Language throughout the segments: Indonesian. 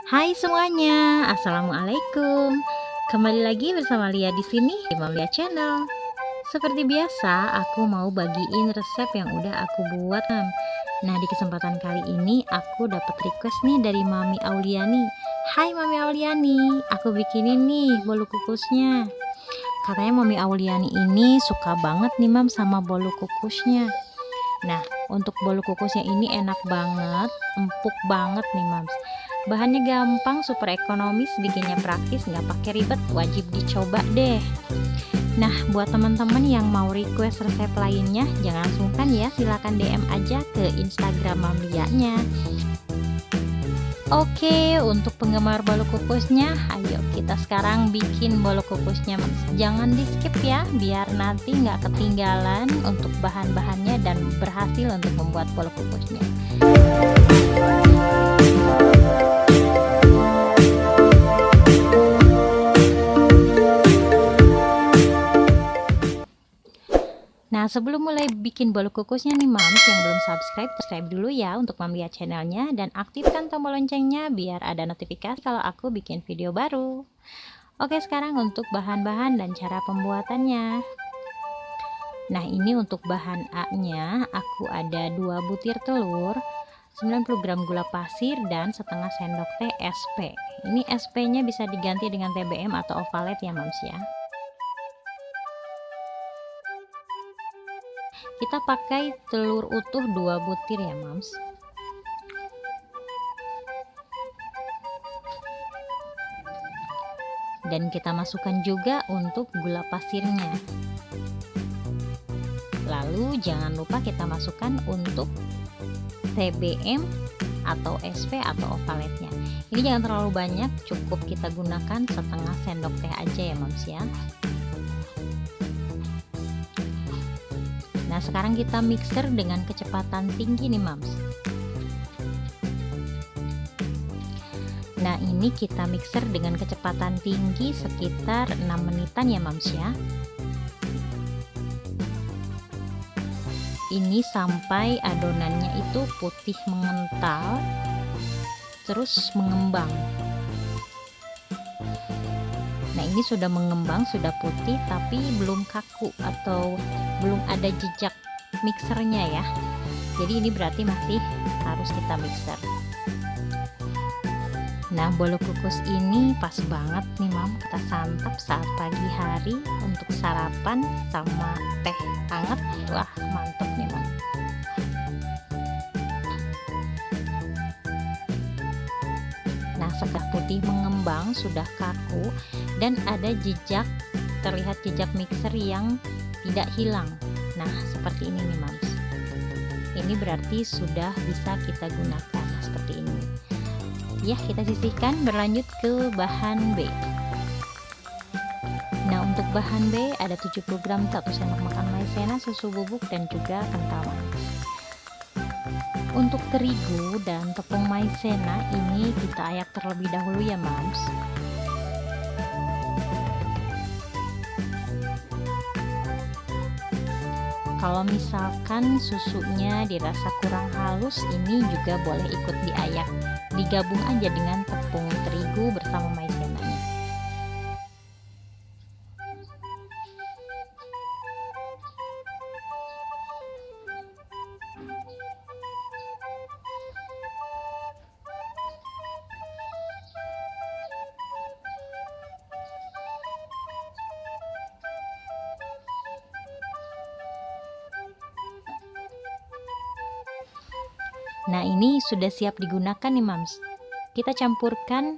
Hai semuanya, assalamualaikum. Kembali lagi bersama Lia di sini di Mam Lia Channel. Seperti biasa, aku mau bagiin resep yang udah aku buat. Nah, di kesempatan kali ini aku dapat request nih dari Mami Auliani. Hai Mami Auliani, aku bikinin nih bolu kukusnya. Katanya Mami Auliani ini suka banget nih Mam sama bolu kukusnya. Nah, untuk bolu kukusnya ini enak banget, empuk banget nih Mams. Bahannya gampang, super ekonomis, bikinnya praktis, nggak pakai ribet, wajib dicoba deh. Nah, buat teman-teman yang mau request resep lainnya, jangan sungkan ya, silahkan DM aja ke Instagram Mamlianya. Oke, untuk penggemar bolu kukusnya, ayo kita sekarang bikin bolu kukusnya. Jangan di skip ya, biar nanti nggak ketinggalan untuk bahan-bahannya dan berhasil untuk membuat bolu kukusnya. Nah, sebelum mulai bikin bolu kukusnya nih Mams, yang belum subscribe dulu ya untuk Mam Lia channelnya dan aktifkan tombol loncengnya biar ada notifikasi kalau aku bikin video baru. Oke, sekarang untuk bahan-bahan dan cara pembuatannya. Nah, ini untuk bahan A-nya aku ada 2 butir telur, 90 gram gula pasir, dan setengah sendok teh SP. Ini SP-nya bisa diganti dengan TBM atau ovalet ya Mams ya. Kita pakai telur utuh 2 butir ya Mams. Dan kita masukkan juga untuk gula pasirnya. Lalu jangan lupa kita masukkan untuk TBM atau SP atau ovaletnya. Ini jangan terlalu banyak, cukup kita gunakan setengah sendok teh aja ya Mams ya. Nah, sekarang kita mixer dengan kecepatan tinggi nih Mams. Nah, ini kita mixer dengan kecepatan tinggi sekitar 6 menitan ya Mams ya. Ini sampai adonannya itu putih mengental terus mengembang. Nah, ini sudah mengembang, sudah putih tapi belum kaku atau belum ada jejak mixernya ya. Jadi ini berarti masih harus kita mixer. Nah, bolu kukus ini pas banget nih Mam, kita santap saat pagi hari untuk sarapan sama teh hangat. Wah, mantep nih Mam. Nah, sudah putih mengembang, sudah kaku dan ada jejak, terlihat jejak mixer yang tidak hilang. Nah, seperti ini nih Mams. Ini berarti sudah bisa kita gunakan. Nah, seperti ini ya. Kita sisihkan, berlanjut ke bahan B. Nah, untuk bahan B ada 70 gram 1 sendok makan maizena, susu bubuk, dan juga kental manis. Untuk terigu dan tepung maizena ini kita ayak terlebih dahulu ya Mams. Kalau misalkan susunya dirasa kurang halus, ini juga boleh ikut diayak, digabung aja dengan tepung terigu bersama maizenanya. Nah, ini sudah siap digunakan nih Mams. Kita campurkan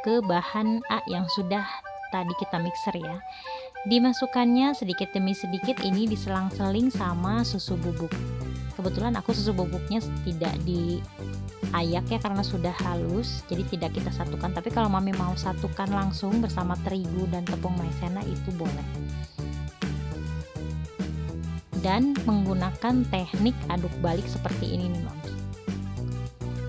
ke bahan A yang sudah tadi kita mixer ya. Dimasukkannya sedikit demi sedikit, ini diselang-seling sama susu bubuk. Kebetulan aku susu bubuknya tidak diayak ya karena sudah halus, jadi tidak kita satukan. Tapi kalau Mami mau satukan langsung bersama terigu dan tepung maizena itu boleh. Dan menggunakan teknik aduk balik seperti ini nih Mams.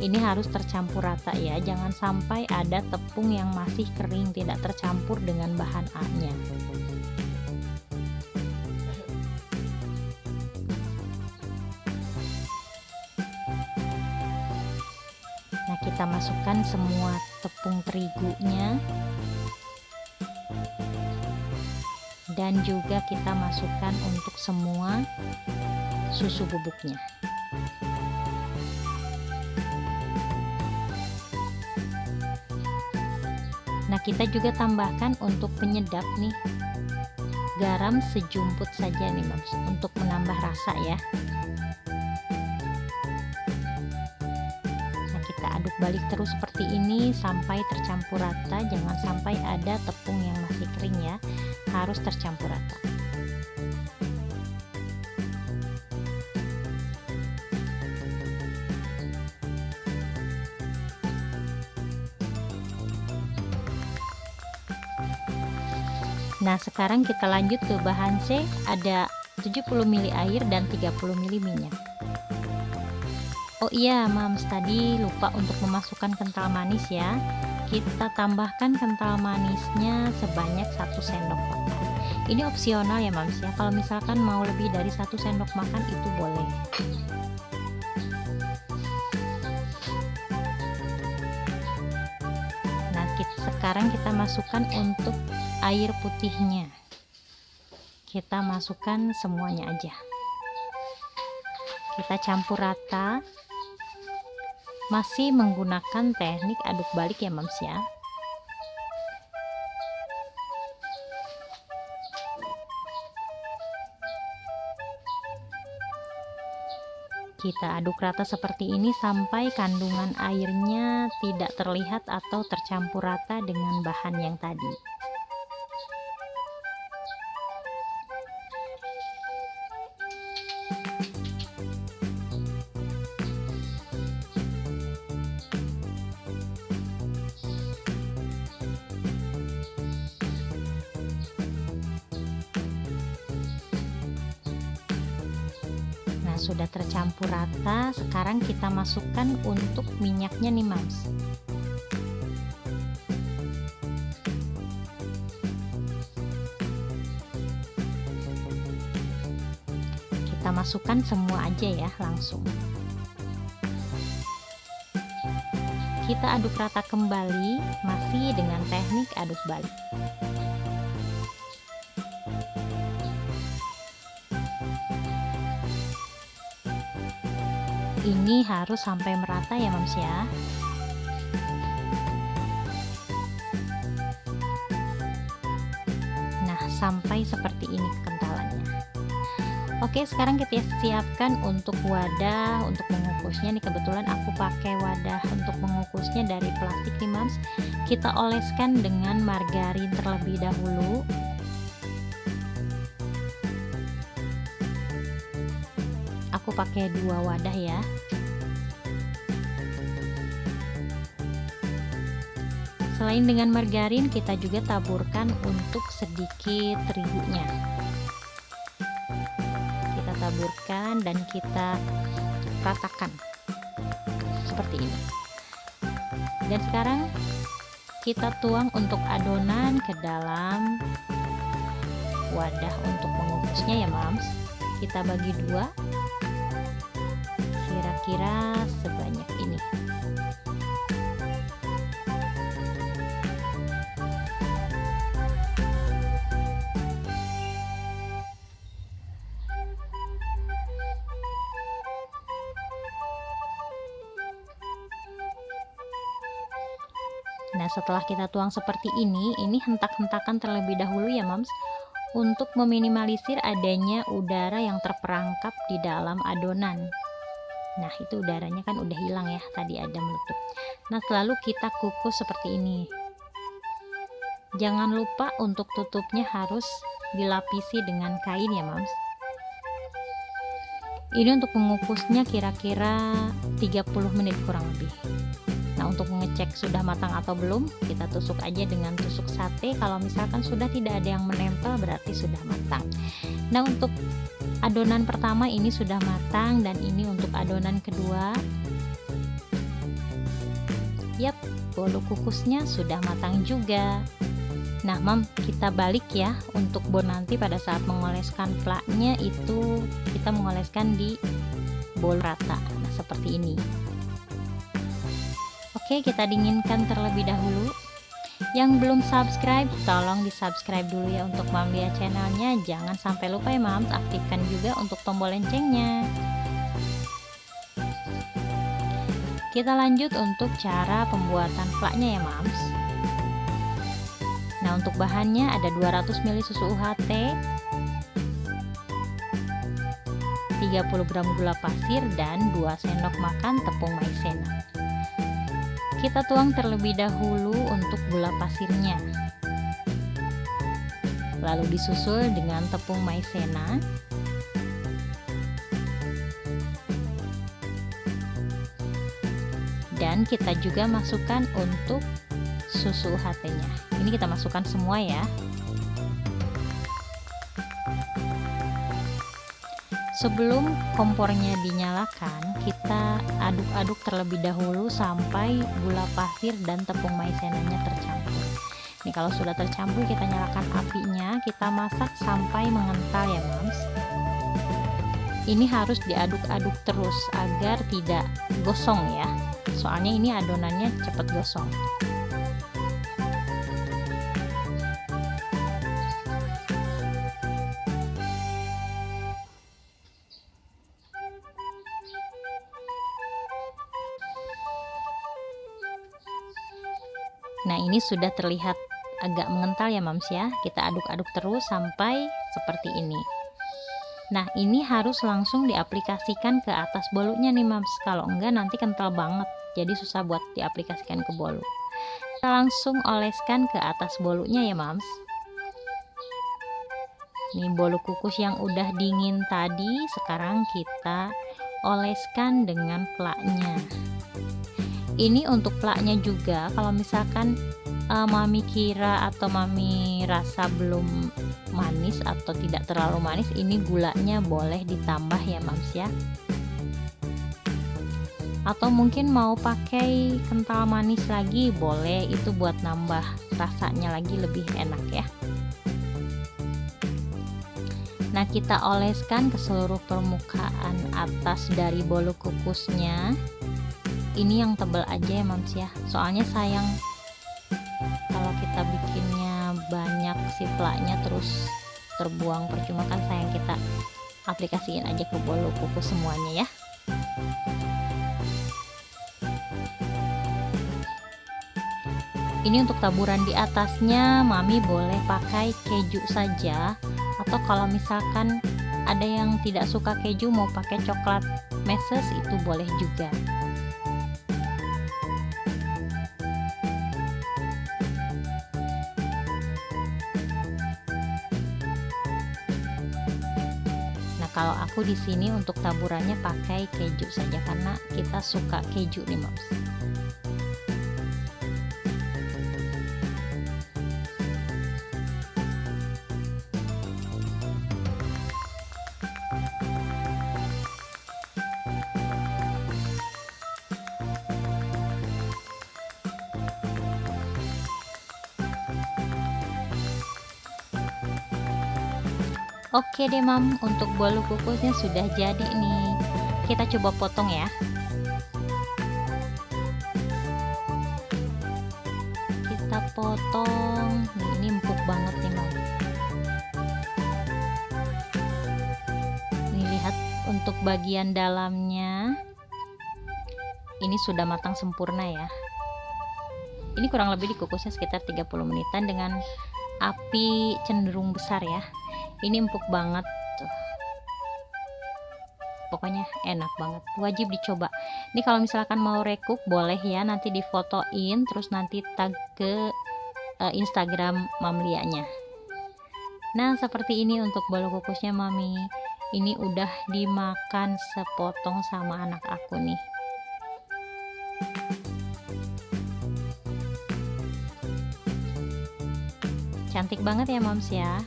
Ini harus tercampur rata ya, jangan sampai ada tepung yang masih kering tidak tercampur dengan bahan A-nya. Nah, kita masukkan semua tepung terigunya dan juga kita masukkan untuk semua susu bubuknya. Nah, kita juga tambahkan untuk penyedap nih, garam sejumput saja nih Mams, untuk menambah rasa ya. Nah, kita aduk balik terus seperti ini sampai tercampur rata, jangan sampai ada tepung yang masih kering ya, harus tercampur rata. Nah, sekarang kita lanjut ke bahan C. Ada 70 ml air dan 30 ml minyak. Oh iya Mams, tadi lupa untuk memasukkan kental manis ya. Kita tambahkan kental manisnya sebanyak 1 sendok makan. Ini opsional ya Mams ya, kalau misalkan mau lebih dari 1 sendok makan itu boleh. Nah, sekarang kita masukkan untuk air putihnya, kita masukkan semuanya aja, kita campur rata, masih menggunakan teknik aduk balik ya Mams ya. Kita aduk rata seperti ini sampai kandungan airnya tidak terlihat atau tercampur rata dengan bahan yang tadi. Nah, sudah tercampur rata, sekarang kita masukkan untuk minyaknya nih Mams. Kita masukkan semua aja ya, langsung. Kita aduk rata kembali, masih dengan teknik aduk balik. Ini harus sampai merata ya Mams ya. Nah, sampai seperti ini kekentalannya. Oke, sekarang kita siapkan untuk wadah untuk mengukusnya nih. Kebetulan aku pakai wadah untuk mengukusnya dari plastik nih Mams. Kita oleskan dengan margarin terlebih dahulu. Aku pakai 2 wadah ya. Selain dengan margarin, kita juga taburkan untuk sedikit terigunya. Kita taburkan dan kita ratakan seperti ini. Dan sekarang kita tuang untuk adonan ke dalam wadah untuk mengukusnya ya Mams. Kita bagi 2, kira-kira sebanyak ini. Nah, setelah kita tuang seperti ini hentak-hentakan terlebih dahulu ya Mams, untuk meminimalisir adanya udara yang terperangkap di dalam adonan. Nah, itu udaranya kan udah hilang ya, tadi ada meletup. Nah, selalu kita kukus seperti ini. Jangan lupa untuk tutupnya harus dilapisi dengan kain ya Mams. Ini untuk mengukusnya kira-kira 30 menit kurang lebih. Nah, untuk mengecek sudah matang atau belum, kita tusuk aja dengan tusuk sate. Kalau misalkan sudah tidak ada yang menempel, berarti sudah matang. Nah, untuk adonan pertama ini sudah matang, dan ini untuk adonan kedua. Yap, bolu kukusnya sudah matang juga. Nah, Mam, kita balik ya. Untuk bol nanti pada saat mengoleskan flaknya itu kita mengoleskan di bol rata. Nah, seperti ini. Oke, kita dinginkan terlebih dahulu. Yang belum subscribe, tolong di subscribe dulu ya untuk Mamlia channelnya. Jangan sampai lupa ya Mams, aktifkan juga untuk tombol loncengnya. Kita lanjut untuk cara pembuatan flaknya ya Mams. Nah, untuk bahannya ada 200 ml susu UHT, 30 gram gula pasir, dan 2 sendok makan tepung maizena. Kita tuang terlebih dahulu untuk gula pasirnya, lalu disusul dengan tepung maizena, dan kita juga masukkan untuk susu UHT-nya. Ini kita masukkan semua ya. Sebelum kompornya dinyalakan, kita aduk-aduk terlebih dahulu sampai gula pasir dan tepung maizenanya tercampur. Nih, kalau sudah tercampur, kita nyalakan apinya, kita masak sampai mengental ya Mams. Ini harus diaduk-aduk terus agar tidak gosong ya. Soalnya ini adonannya cepat gosong. Nah, ini sudah terlihat agak mengental ya Mams ya. Kita aduk-aduk terus sampai seperti ini. Nah, ini harus langsung diaplikasikan ke atas bolunya nih Mams. Kalau enggak nanti kental banget, jadi susah buat diaplikasikan ke bolu. Kita langsung oleskan ke atas bolunya ya Mams. Nih, bolu kukus yang udah dingin tadi, sekarang kita oleskan dengan flaknya. Ini untuk flaknya juga, kalau misalkan Mami kira atau Mami rasa belum manis atau tidak terlalu manis, ini gulanya boleh ditambah ya Mams ya. Atau mungkin mau pakai kental manis lagi boleh, itu buat nambah rasanya lagi lebih enak ya. Nah, kita oleskan ke seluruh permukaan atas dari bolu kukusnya. Ini yang tebal aja ya Mams ya, soalnya sayang kalau kita bikinnya banyak si flaknya terus terbuang percuma, kan sayang. Kita aplikasiin aja ke bolu kukus semuanya ya. Ini untuk taburan di atasnya Mami boleh pakai keju saja, atau kalau misalkan ada yang tidak suka keju mau pakai coklat meses itu boleh juga. Kalau aku di sini untuk taburannya pakai keju saja karena kita suka keju nih Mams. Oke deh Mam, untuk bolu kukusnya sudah jadi nih. Kita coba potong ya. Kita potong. Nih, ini empuk banget nih Mam. Nih, lihat untuk bagian dalamnya. Ini sudah matang sempurna ya. Ini kurang lebih dikukusnya sekitar 30 menitan dengan api cenderung besar ya. Ini empuk banget tuh, pokoknya enak banget, wajib dicoba. Ini kalau misalkan mau recook boleh ya, nanti difotoin terus nanti tag ke Instagram Mamlianya. Nah, seperti ini untuk bolu kukusnya Mami. Ini udah dimakan sepotong sama anak aku nih. Cantik banget ya Mams ya.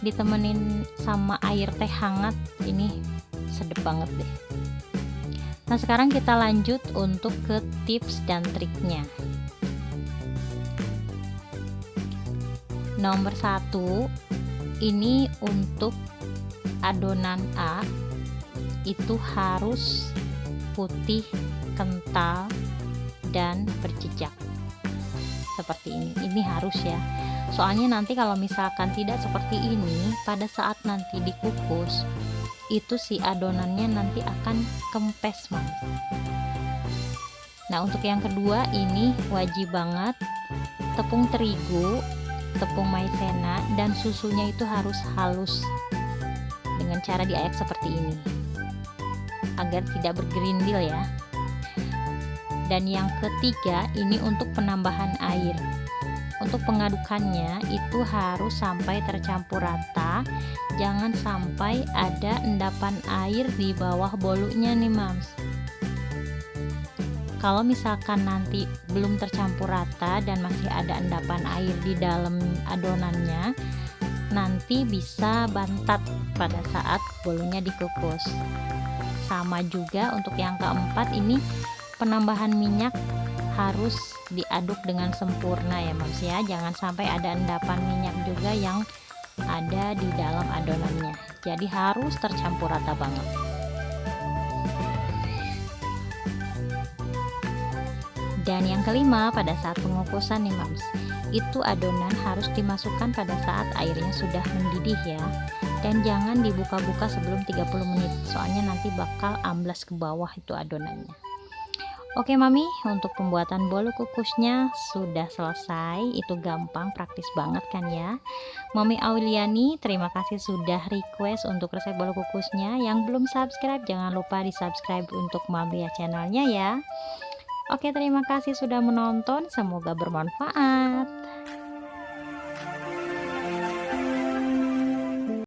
Ditemenin sama air teh hangat, ini sedep banget deh. Nah, sekarang kita lanjut untuk ke tips dan triknya. Nomor 1, ini untuk adonan A itu harus putih kental dan berjejak seperti ini harus ya, soalnya nanti kalau misalkan tidak seperti ini, pada saat nanti dikukus itu si adonannya nanti akan kempes Mams. Nah, untuk yang kedua ini wajib banget tepung terigu, tepung maizena, dan susunya itu harus halus dengan cara diayak seperti ini agar tidak bergerindil ya. Dan yang ketiga ini untuk penambahan air. Untuk pengadukannya itu harus sampai tercampur rata, jangan sampai ada endapan air di bawah bolunya nih Mams. Kalau misalkan nanti belum tercampur rata dan masih ada endapan air di dalam adonannya, nanti bisa bantat pada saat bolunya dikukus. Sama juga untuk yang keempat ini penambahan minyak harus diaduk dengan sempurna ya Mams ya, jangan sampai ada endapan minyak juga yang ada di dalam adonannya, jadi harus tercampur rata banget. Dan yang kelima, pada saat pengukusan nih Mams, itu adonan harus dimasukkan pada saat airnya sudah mendidih ya, dan jangan dibuka-buka sebelum 30 menit, soalnya nanti bakal amblas ke bawah itu adonannya. Oke Mami, untuk pembuatan bolu kukusnya sudah selesai. Itu gampang, praktis banget kan ya. Mami Auliani, terima kasih sudah request untuk resep bolu kukusnya. Yang belum subscribe, jangan lupa di subscribe untuk Mami channelnya ya. Oke, terima kasih sudah menonton, semoga bermanfaat.